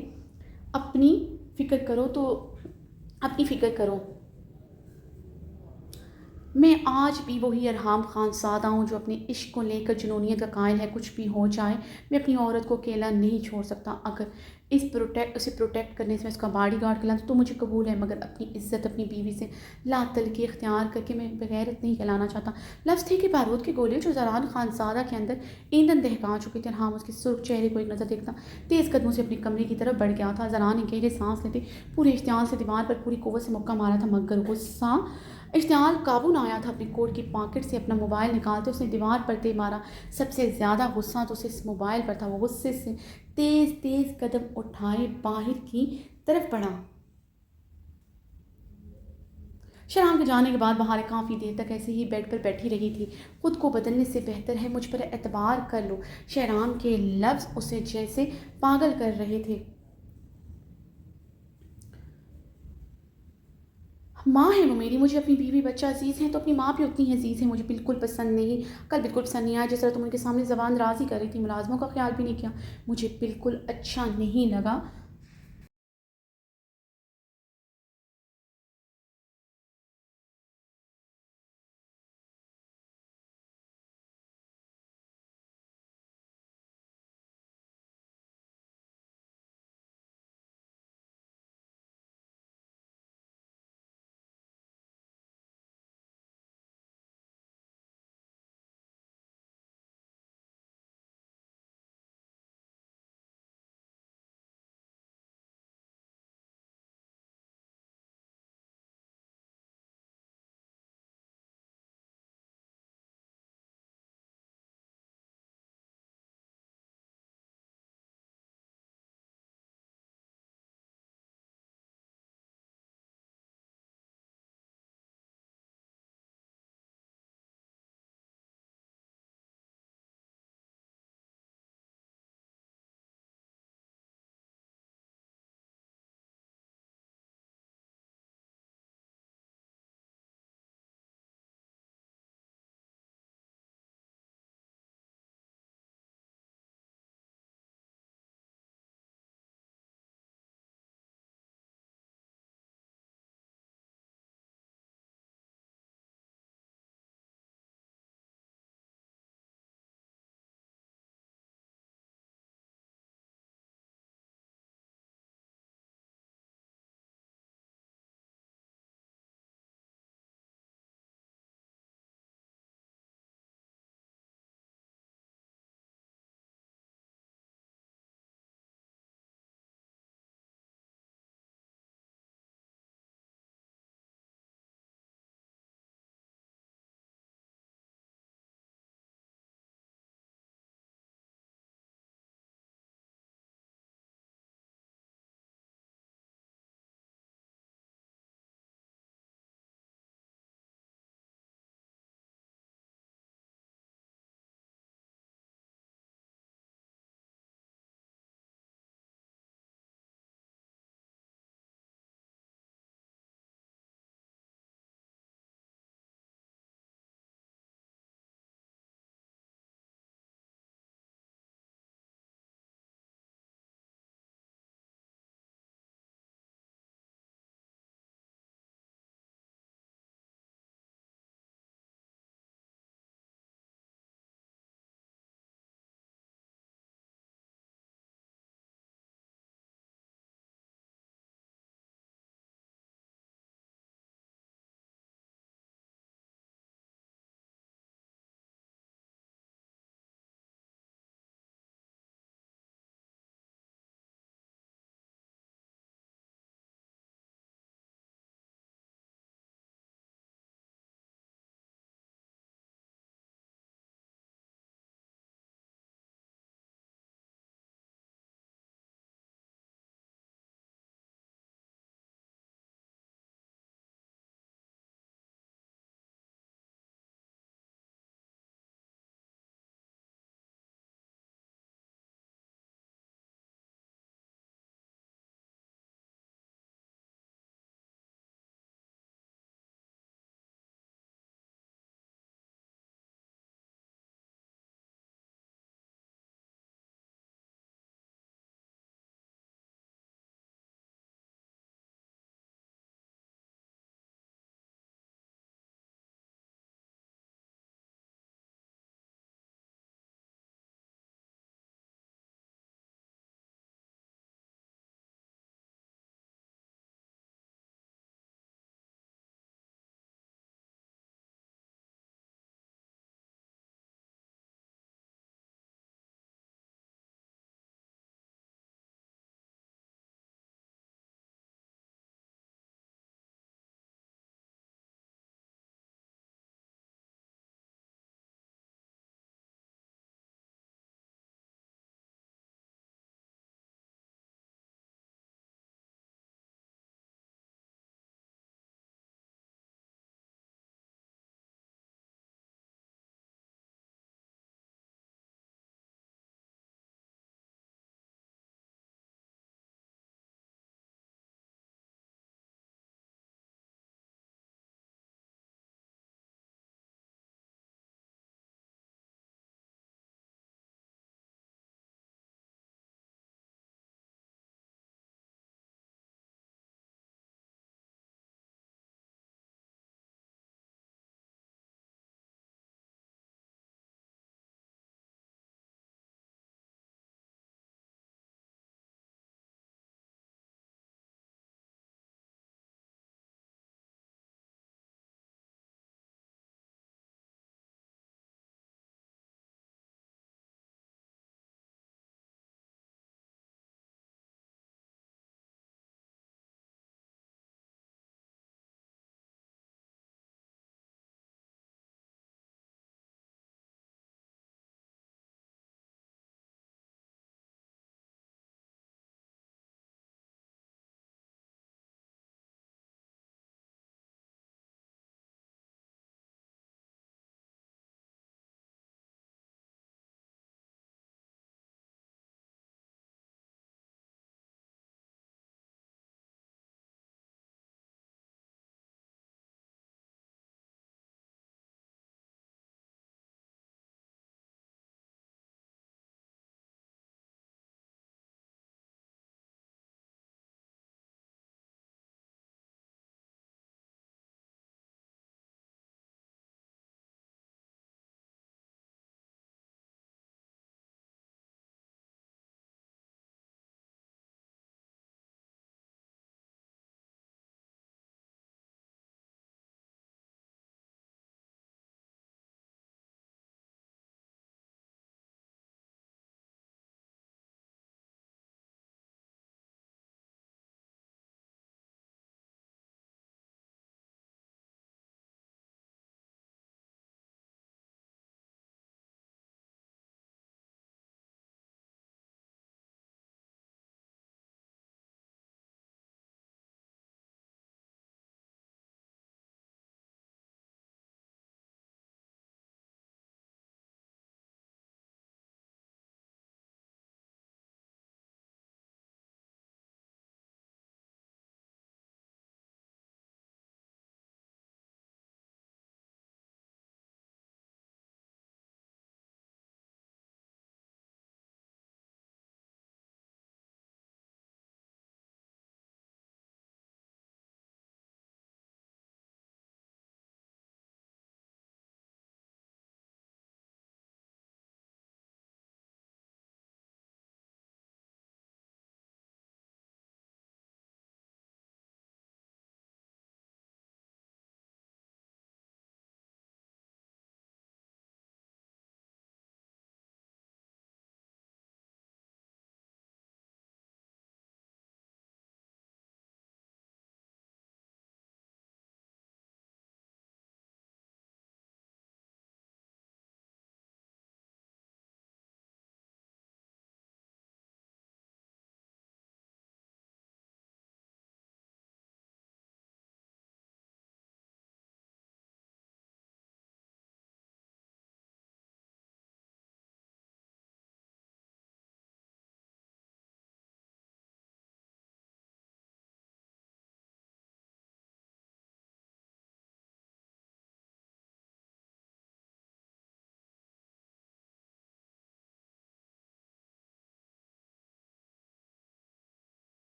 अपनी फ़िक्र करो तो अपनी फ़िक्र करो। मैं आज भी वही अरहाम खानज़ादा हूँ जो अपने इश्क को लेकर जुनूनियत का कायल है। कुछ भी हो जाए मैं अपनी औरत को अकेला नहीं छोड़ सकता। अगर उसे प्रोटेक्ट करने से मैं उसका बॉडी गार्ड कहलाऊँ तो मुझे कबूल है, मगर अपनी इज्जत अपनी बीवी से लातलकी इख्तियार करके मैं बगैरत नहीं कहलाना चाहता। लफ्ज़ थे कि बारूद के गोले जो ज़रान खानज़ादा के अंदर ईंधन दहका चुके थे। अरहाम उसके सुर्ख चेहरे को एक नज़र देखता तेज़ कदमों से अपने कमरे की तरफ बढ़ गया था। ज़रान ने गहरे सांस लेते पूरे इश्तियाल से दीवार पर पूरी कुव्वत से मुक्का मारा था, मगर गुस्सा इश्तियाल काबू ना आया था। अपनी कोट की पॉकेट से अपना मोबाइल निकालते उसने दीवार पर दे मारा। सबसे ज़्यादा गुस्सा तो उसे इस मोबाइल पर था। वो गुस्से से तेज़ तेज़ कदम उठाए बाहर की तरफ बढ़ा। शराब के जाने के बाद बहारें काफ़ी देर तक ऐसे ही बेड पर बैठी रही थी। खुद को बदलने से बेहतर है मुझ पर एतबार कर लो। शहराम के लफ्ज़ उसे जैसे पागल कर रहे थे। माँ है वो मेरी, मुझे अपनी बीवी बच्चा अजीज़ है तो अपनी माँ भी उतनी ही अजीज़ है। मुझे बिल्कुल पसंद नहीं, कल बिल्कुल पसंद नहीं आया जिस तरह तुम उनके सामने ज़बान दराज़ी कर रही थी। मुलाज़मों का ख्याल भी नहीं किया, मुझे बिल्कुल अच्छा नहीं लगा।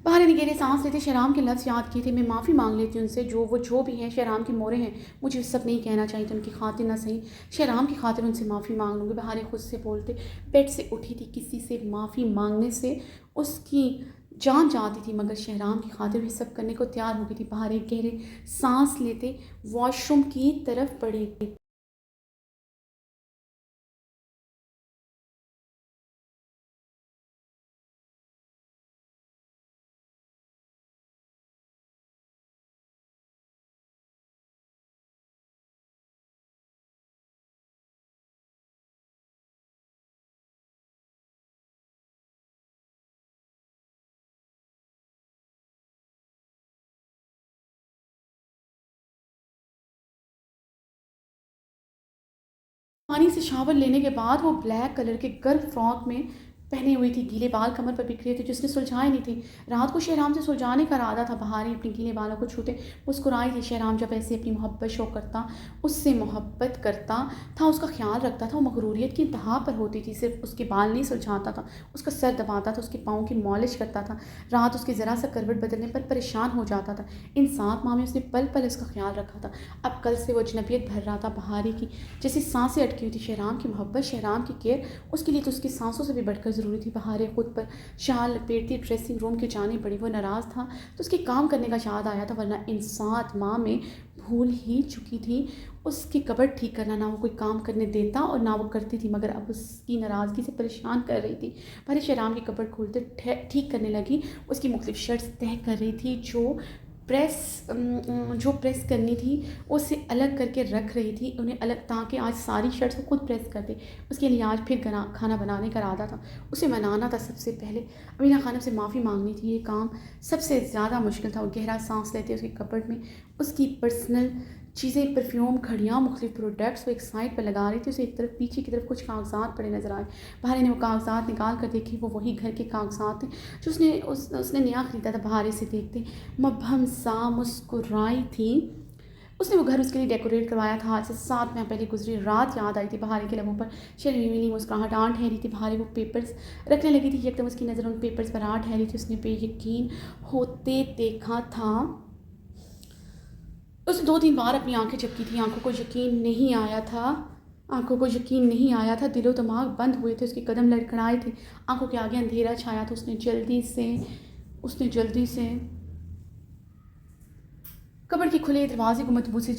बाहर ने गहरे सांस लेते शहराम के लफ्ज़ याद किए थे। मैं माफ़ी मांग लेती हूँ उनसे, जो भी हैं शहराम के मोरे हैं। मुझे सब नहीं कहना चाहिए था, उनकी खातिर ना सही, शहराम की खातिर उनसे माफ़ी मांग लूँगी। बहारें खुद से बोलते बेड से उठी थी, किसी से माफ़ी मांगने से उसकी जान जाती थी, मगर शहराम की खातिर भी सब करने को तैयार हो गई थी। बाहर गहरे सांस लेते वॉशरूम की तरफ बढ़ी। पानी से शावर लेने के बाद वो ब्लैक कलर के गर्म फ्रॉक में पहने हुई थी। गीले बाल कमर पर बिखरे थे जो उसने सुलझाए नहीं थे। रात को शहराम से सुलझाने का इरादा था। बहारें अपने गीले बालों को छूते मुस्कुराई थी। शहराम जब ऐसे अपनी मोहब्बत शो करता, उससे मोहब्बत करता था, उसका ख्याल रखता था, वो मगरूरियत की इंतहा पर होती थी। सिर्फ उसके बाल नहीं सुलझाता था, उसका सर दबाता था, उसके पाँव की मॉलिश करता था। रात उसके ज़रा सा करवट बदलने पर परेशान हो जाता था। इन 7 माह में उसने पल पल उसका ख्याल रखा था। अब कल से वो अजनबियत भर रहा था। बहारी की जैसी सांसें अटकी हुई थी। शहराम की मोहब्बत, शहराम की केयर उसके लिए तो उसकी सांसों से भी बढ़कर ज़रूरी थी। बहारें खुद पर शाल लपेटती ड्रेसिंग रूम की जाने पड़ी। वो नाराज़ था तो उसके काम करने का याद आया था, वरना इन 7 माह में भूल ही चुकी थी उसकी कबर्ड ठीक करना। ना वो कोई काम करने देता और ना वो करती थी, मगर अब उसकी नाराज़गी से परेशान कर रही थी। पर शहराम की कबर्ड खोलते ठीक करने लगी। उसकी मुख्तलिफ शर्ट्स तय कर रही थी, प्रेस जो प्रेस करनी थी उसे अलग करके रख रही थी, उन्हें अलग, ताकि आज सारी शर्ट्स वो खुद प्रेस कर दे। उसके लिए आज फिर खाना बनाने का इरादा था। उसे मनाना था सबसे पहले। अमीना खानम से माफ़ी मांगनी थी। ये काम सबसे ज़्यादा मुश्किल था। वो गहरा सांस लेते उसकी कपबोर्ड में उसकी पर्सनल चीज़ें, परफ्यूम, घड़ियाँ, मुख्तलिफ प्रोडक्ट्स वो एक साइड पर लगा रही थी। उसे एक तरफ, पीछे की तरफ कुछ कागजात पड़े नजर आए। बहारे ने वो कागजात निकाल कर देखे। वो वही घर के कागजात थे जो उसने नया खरीदा था। बहारे से देखते मबहम सा मुस्कुराई थी। उसने वो घर उसके लिए डेकोरेट करवाया था। आज से 7 माह पहले गुजरी रात याद आई थी। बहारे के लबों पर शर्मीली मुस्कुराहट आ ठहरी थी। बहारे वो पेपर्स रखने लगी थी। एकदम उसकी नज़र उन पेपर्स पर आ ठहरी थी। उसने बेयकीन होते देखा था। उसने 2-3 बार अपनी आंखें झपकी थी। आंखों को यकीन नहीं आया था। आंखों को यकीन नहीं आया था। दिलो दिमाग बंद हुए थे। उसके कदम लड़खड़ाए थे। आंखों के आगे अंधेरा छाया था। उसने जल्दी से कबर्ड के खुले दरवाजे को मजबूती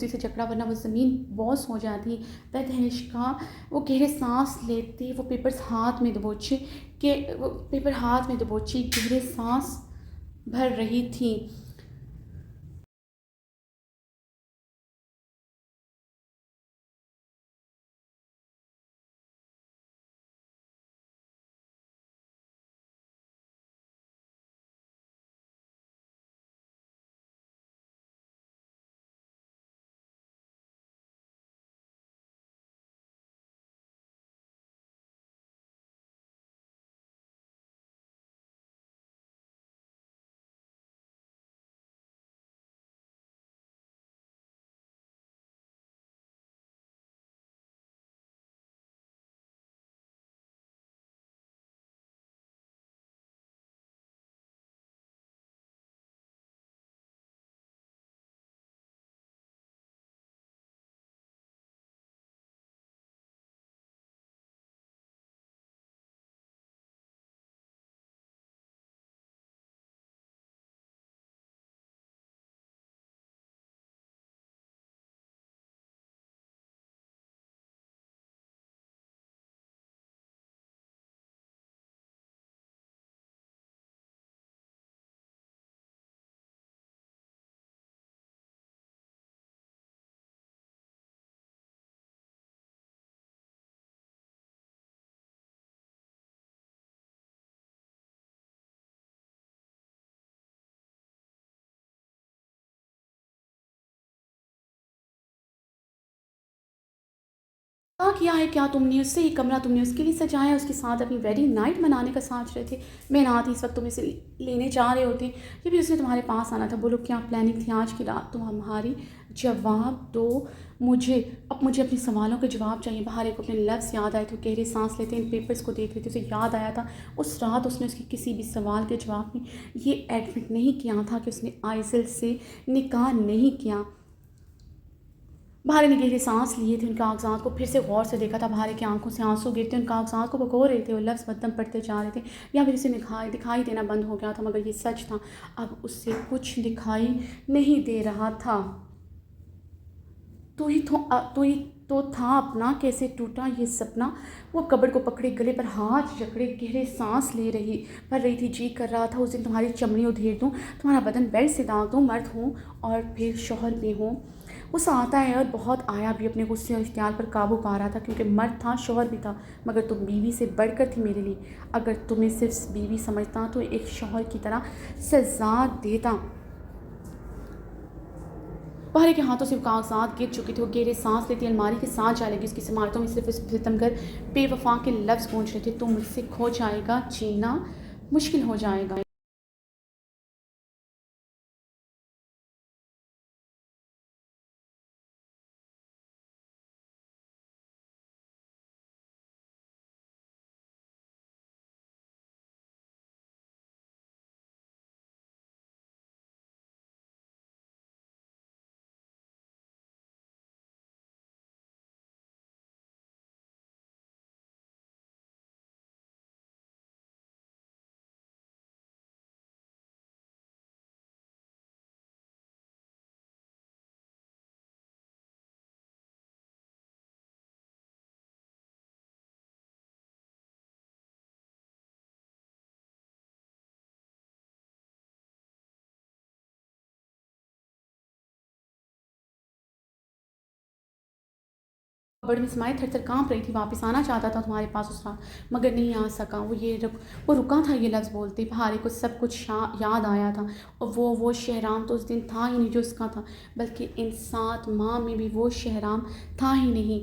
से जकड़ा, वरना वो ज़मीन बॉस हो जाती। तहश का वो गहरे सांस लेती, वो पेपर हाथ में दबोची गहरे सांस भर रही थी। क्या किया है क्या तुमने उससे? ये कमरा तुमने उसके लिए सजाया, उसके साथ अपनी वेडिंग नाइट मनाने का सोच रहे थे, मैं ना थी इस वक्त, तुम इसे लेने जा रहे होते, ये भी उसने तुम्हारे पास आना था। बोलो क्या प्लानिंग थी आज की रात? तुम हमारी जवाब दो मुझे। अब मुझे अपने सवालों के जवाब चाहिए। बाहर एक अपने लफ्ज़ याद आए थे, गहरे सांस लेते इन पेपर्स को देख रहे थे, उसे याद आया था उस रात उसने उसके किसी भी सवाल के जवाब में ये एडमिट नहीं किया था कि उसने आइसिल से निकाह नहीं किया। भारे ने गहरी सांस लिए थे, उन कागजात को फिर से गौर से देखा था। भारे की आंखों से आंसू गिरते उन कागजात को भगो रहे थे, वो लफ्ज़ बदम पढ़ते जा रहे थे, या फिर उसे दिखाई देना बंद हो गया था। मगर ये सच था, अब उससे कुछ दिखाई नहीं दे रहा था। तो ही तो था अपना, कैसे टूटा ये सपना। वो कब्र को पकड़े, गले पर हाथ जकड़े गहरे सांस ले रही भर रही थी। जी कर रहा था उस दिन तुम्हारी चमड़ी उधेड़ दूँ, तुम्हारा बदन बेल्ट से दाग दूँ, मर्द हूँ और फिर शौहर भी हूँ। गुस्सा आता है और बहुत आया भी, अपने गुस्से और इख्तियार पर काबू पा रहा था, क्योंकि मर्द था, शौहर भी था, मगर तुम बीवी से बढ़कर थी मेरे लिए। अगर तुम्हें सिर्फ बीवी समझता तो एक शौहर की तरह सजा देता। पहरे के हाथों से कागजात गिर चुके थे, वो गहरे सांस लेती अलमारी के साथ जा लगी। उसकी समारतों में सिर्फ सितमगर बेवफा के लफ्ज़ गूंज रहे थे, तुम मुझसे खो जाएगा, जीना मुश्किल हो जाएगा। कबर्ड में समाये थर थर काँप रही थी, वापस आना चाहता था तुम्हारे पास उस रात, मगर नहीं आ सका। वो रुका था ये लफ्ज़ बोलते। भारे को सब कुछ याद आया था, और वो शहराम तो उस दिन था ही नहीं जो उसका था, बल्कि इन 7 माह में भी वो शहराम था ही नहीं।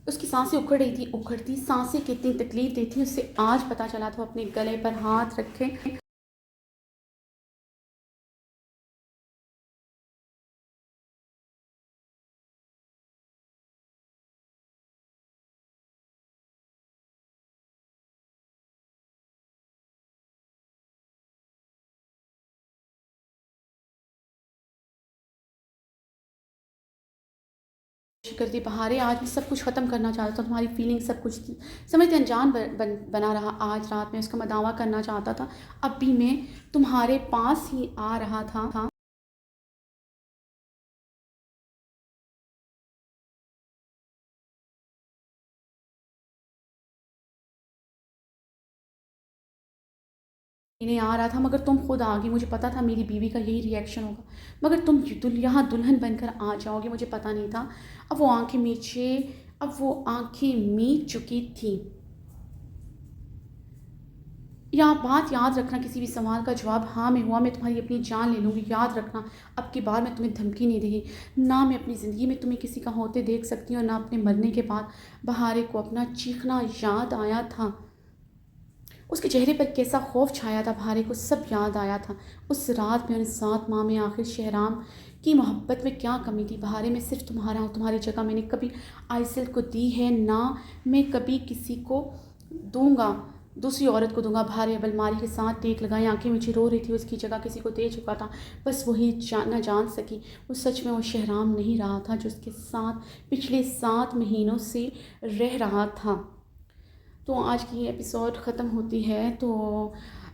उसकी सांसें उखड़ रही थी, उखड़ती सांसें कितनी तकलीफ देती उससे आज पता चला था। वो अपने गले पर हाथ रखे करती। बहारे आज मैं सब कुछ ख़त्म करना चाहता था, तुम्हारी फीलिंग सब कुछ समझते अनजान बना रहा। आज रात में उसका मैं दावा करना चाहता था, अब भी मैं तुम्हारे पास ही आ रहा था। इन्हें आ रहा था, मगर तुम खुद आ गई। मुझे पता था मेरी बीवी का यही रिएक्शन होगा, मगर तुम यहाँ दुल्हन बनकर आ जाओगे, मुझे पता नहीं था। अब वो आंखें मीच चुकी थी। या बात याद रखना, किसी भी सवाल का जवाब हाँ में हुआ, मैं तुम्हारी अपनी जान ले लूँगी। याद रखना, अब की बार मैं तुम्हें धमकी नहीं देगी। ना मैं अपनी ज़िंदगी में तुम्हें किसी का होते देख सकती हूँ, ना अपने मरने के बाद। बहारे को अपना चीखना याद आया था, उसके चेहरे पर कैसा खौफ छाया था। भारे को सब याद आया था। उस रात में, उन 7 माह में, आखिर शहराम की मोहब्बत में क्या कमी थी? भारे में सिर्फ तुम्हारा हूँ, तुम्हारी जगह मैंने कभी आइसिल को दी है ना, मैं कभी किसी को दूंगा, दूसरी औरत को दूंगा। भारे अब अलमारी के साथ टेक लगाई, आंखें में रो रही थी। उसकी जगह किसी को दे चुका था, बस वही ना जान सकी वो सच में वो शहराम नहीं रहा था जो उसके साथ पिछले 7 महीनों से रह रहा था। तो आज की एपिसोड ख़त्म होती है। तो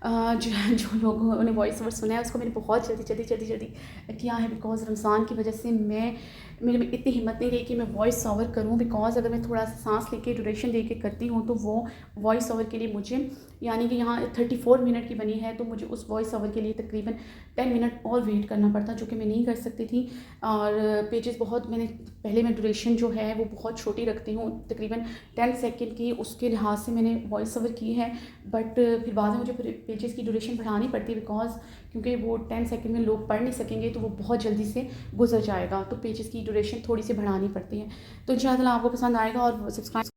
जो जो लोगों ने वॉइस ओवर सुना है उसको मैंने बहुत जल्दी किया है, बिकॉज़ रमज़ान की वजह से मेरे में इतनी हिम्मत नहीं रही कि मैं वॉइस ओवर करूं। बिकॉज़ अगर मैं थोड़ा सा सांस लेके ड्यूरेशन दे के करती हूँ तो वो वॉइस ओवर के लिए मुझे, यानी कि यहाँ 34 मिनट की बनी है, तो मुझे उस वॉइस ओवर के लिए तकरीबन 10 मिनट और वेट करना पड़ता, जो कि मैं नहीं कर सकती थी। और पेजेस बहुत मैं ड्यूरेशन जो है वो बहुत छोटी रखती हूँ, तकरीबन 10 सेकंड की, उसके लिहाज से मैंने वॉइस ओवर की है। बट फिर बाद में मुझे पेजेस की ड्यूरेशन बढ़ानी पड़ती है, बिकॉज क्योंकि वो 10 सेकंड में लोग पढ़ नहीं सकेंगे तो वो बहुत जल्दी से गुजर जाएगा, तो पेजेस की ड्यूरेशन थोड़ी सी बढ़ानी पड़ती है। तो इंशाल्लाह आपको पसंद आएगा और सब्सक्राइब